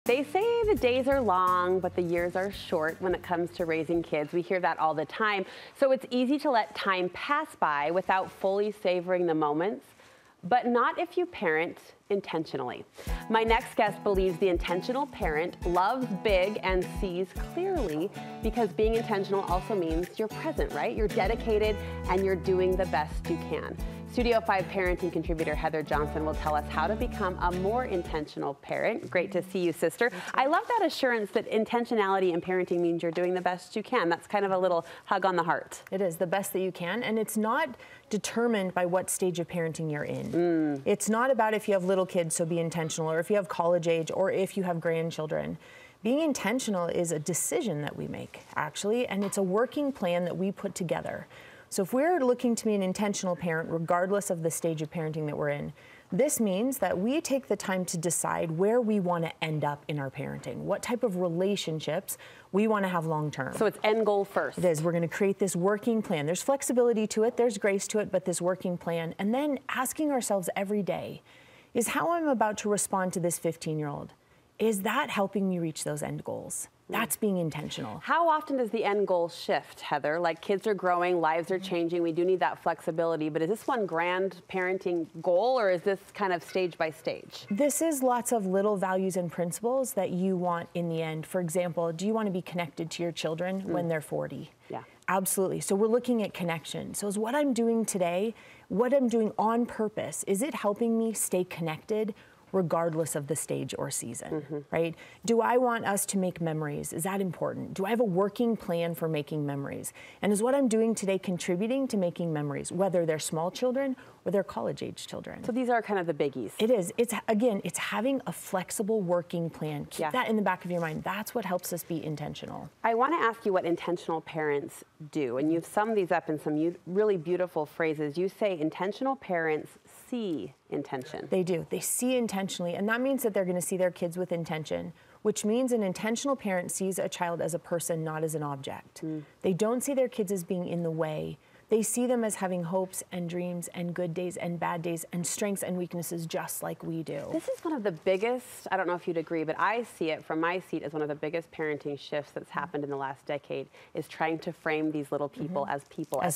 They say the days are long, but the years are short when it comes to raising kids. We hear that all the time. So it's easy to let time pass by without fully savoring the moments, but not if you parent intentionally. My next guest believes the intentional parent loves big and sees clearly, because being intentional also means you're present, right? You're dedicated and you're doing the best you can. Studio 5 parenting contributor Heather Johnson will tell us how to become a more intentional parent. Great to see you, sister. I love that assurance that intentionality in parenting means you're doing the best you can. That's kind of a little hug on the heart. It is the best that you can, and it's not determined by what stage of parenting you're in. It's not about if you have little kids, so be intentional, or if you have college age, or if you have grandchildren. Being intentional is a decision that we make, actually, and it's a working plan that we put together. So if we're looking to be an intentional parent, regardless of the stage of parenting that we're in, this means that we take the time to decide where we want to end up in our parenting, what type of relationships we want to have long term. So it's end goal first. It is. We're going to create this working plan. There's flexibility to it, there's grace to it, but this working plan. And then asking ourselves every day, is how I'm about to respond to this 15-year-old, is that helping me reach those end goals? That's being intentional. How often does the end goal shift, Heather? Like, kids are growing, lives are changing, we do need that flexibility, but is this one grand parenting goal, or is this kind of stage by stage? This is lots of little values and principles that you want in the end. For example, do you want to be connected to your children when they're 40? Yeah. Absolutely. So we're looking at connection. So is what I'm doing today, what I'm doing on purpose, is it helping me stay connected regardless of the stage or season, right? Do I want us to make memories? Is that important? Do I have a working plan for making memories? And is what I'm doing today contributing to making memories, whether they're small children or they're college-age children? So these are kind of the biggies. It is. It's, again, it's having a flexible working plan. Keep that in the back of your mind. That's what helps us be intentional. I want to ask you what intentional parents do, and you've summed these up in some really beautiful phrases. You say intentional parents see intention. They do. They see intentionally, and that means that they're going to see their kids with intention, which means an intentional parent sees a child as a person, not as an object. They don't see their kids as being in the way. They see them as having hopes and dreams and good days and bad days and strengths and weaknesses just like we do. This is one of the biggest, I don't know if you'd agree, but I see it from my seat as one of the biggest parenting shifts that's happened in the last decade, is trying to frame these little people as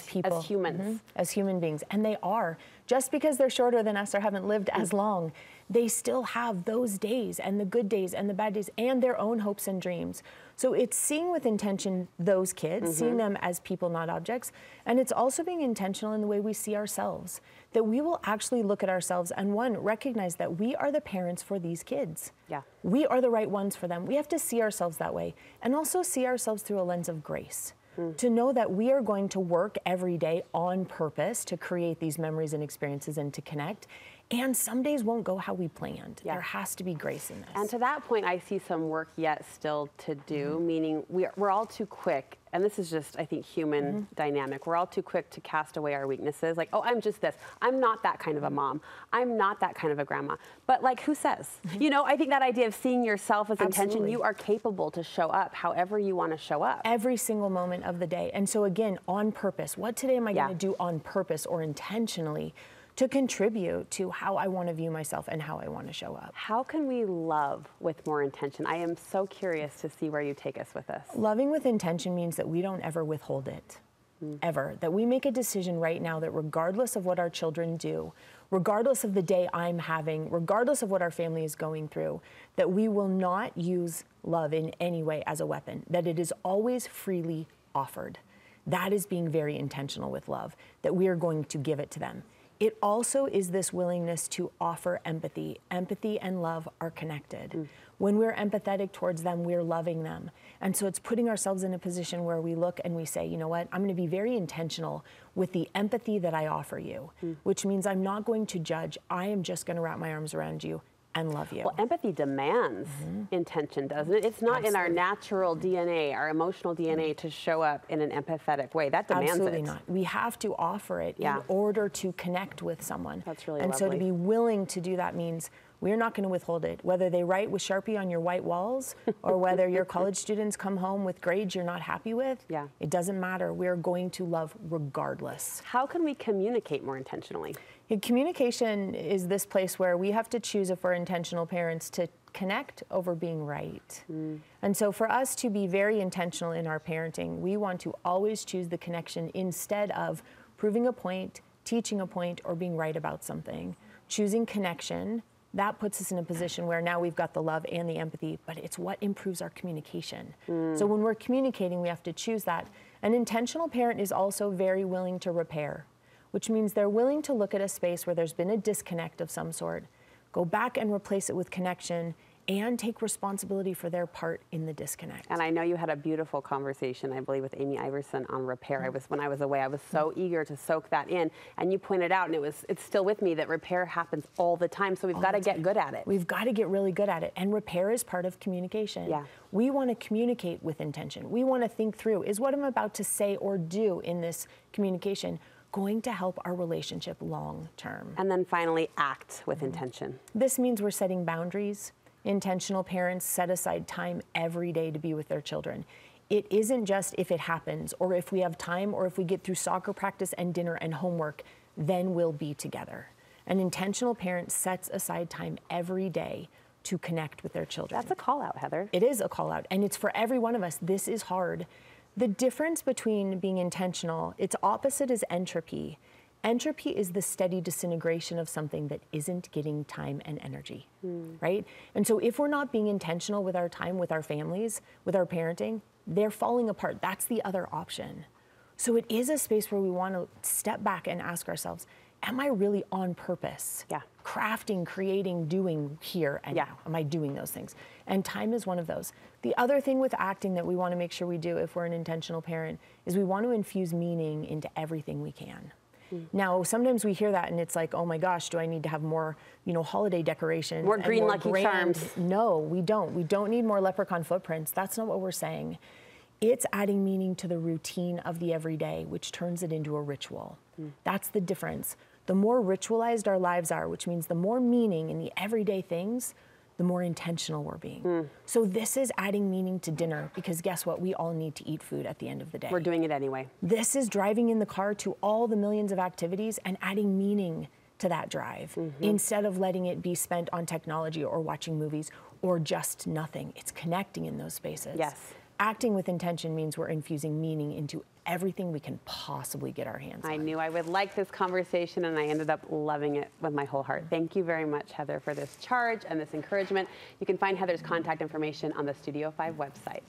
humans. As human beings. And they are. Just because they're shorter than us or haven't lived as long, they still have those days and the good days and the bad days and their own hopes and dreams. So it's seeing with intention those kids, seeing them as people, not objects. And it's also being intentional in the way we see ourselves, that we will actually look at ourselves and, one, recognize that we are the parents for these kids. Yeah. We are the right ones for them. We have to see ourselves that way, and also see ourselves through a lens of grace. To know that we are going to work every day on purpose to create these memories and experiences and to connect. And some days won't go how we planned. There has to be grace in this. And to that point, I see some work yet still to do, meaning we're all too quick, and this is just, I think, human dynamic. We're all too quick to cast away our weaknesses. Like, oh, I'm just this. I'm not that kind of a mom. I'm not that kind of a grandma. But, like, who says? You know, I think that idea of seeing yourself as intention, you are capable to show up however you want to show up. Every single moment of the day. And so, again, on purpose. What today am I going to do on purpose or intentionally to contribute to how I want to view myself and how I want to show up? How can we love with more intention? I am so curious to see where you take us with this. Loving with intention means that we don't ever withhold it. Ever. That we make a decision right now that regardless of what our children do, regardless of the day I'm having, regardless of what our family is going through, that we will not use love in any way as a weapon, that it is always freely offered. That is being very intentional with love, that we are going to give it to them. It also is this willingness to offer empathy. Empathy and love are connected. When we're empathetic towards them, we're loving them. And so it's putting ourselves in a position where we look and we say, you know what, I'm going to be very intentional with the empathy that I offer you, which means I'm not going to judge. I am just going to wrap my arms around you and love you. Well, empathy demands intention, doesn't it? It's not in our natural DNA, our emotional DNA, to show up in an empathetic way. That demands Absolutely not. We have to offer it in order to connect with someone. That's really lovely. lovely. So to be willing to do that means we're not going to withhold it. Whether they write with Sharpie on your white walls or whether your college students come home with grades you're not happy with, it doesn't matter. We're going to love regardless. How can we communicate more intentionally? Communication is this place where we have to choose, if we're intentional parents, to connect over being right. And so for us to be very intentional in our parenting, we want to always choose the connection instead of proving a point, teaching a point, or being right about something. Choosing connection, that puts us in a position where now we've got the love and the empathy, but it's what improves our communication. So when we're communicating, we have to choose that. An intentional parent is also very willing to repair, which means they're willing to look at a space where there's been a disconnect of some sort, go back and replace it with connection, and take responsibility for their part in the disconnect. And I know you had a beautiful conversation, I believe, with Amy Iverson on repair. When I was away, I was so eager to soak that in. And you pointed out, and it's still with me, that repair happens all the time. So we've got to get good at it. We've got to get really good at it. And repair is part of communication. Yeah. We want to communicate with intention. We want to think through, is what I'm about to say or do in this communication going to help our relationship long term? And then finally, act with intention. This means we're setting boundaries. Intentional parents set aside time every day to be with their children. It isn't just if it happens, or if we have time, or if we get through soccer practice and dinner and homework, then we'll be together. An intentional parent sets aside time every day to connect with their children. That's a call out, Heather. It is a call out, and it's for every one of us. This is hard. The difference between being intentional, its opposite is entropy. Entropy is the steady disintegration of something that isn't getting time and energy, right? And so if we're not being intentional with our time, with our families, with our parenting, they're falling apart. That's the other option. So it is a space where we want to step back and ask ourselves, am I really on purpose? Yeah. Crafting, creating, doing here and now. Am I doing those things? And time is one of those. The other thing with acting that we want to make sure we do if we're an intentional parent is we want to infuse meaning into everything we can. Now, sometimes we hear that and it's like, oh my gosh, do I need to have more, holiday decorations? More green Lucky Charms. No, we don't. We don't need more leprechaun footprints. That's not what we're saying. It's adding meaning to the routine of the everyday, which turns it into a ritual. That's the difference. The more ritualized our lives are, which means the more meaning in the everyday things, the more intentional we're being. So this is adding meaning to dinner, because guess what? We all need to eat food at the end of the day. We're doing it anyway. This is driving in the car to all the millions of activities and adding meaning to that drive, instead of letting it be spent on technology or watching movies or just nothing. It's connecting in those spaces. Yes. Acting with intention means we're infusing meaning into everything we can possibly get our hands on. I knew I would like this conversation, and I ended up loving it with my whole heart. Thank you very much, Heather, for this charge and this encouragement. You can find Heather's contact information on the Studio 5 website.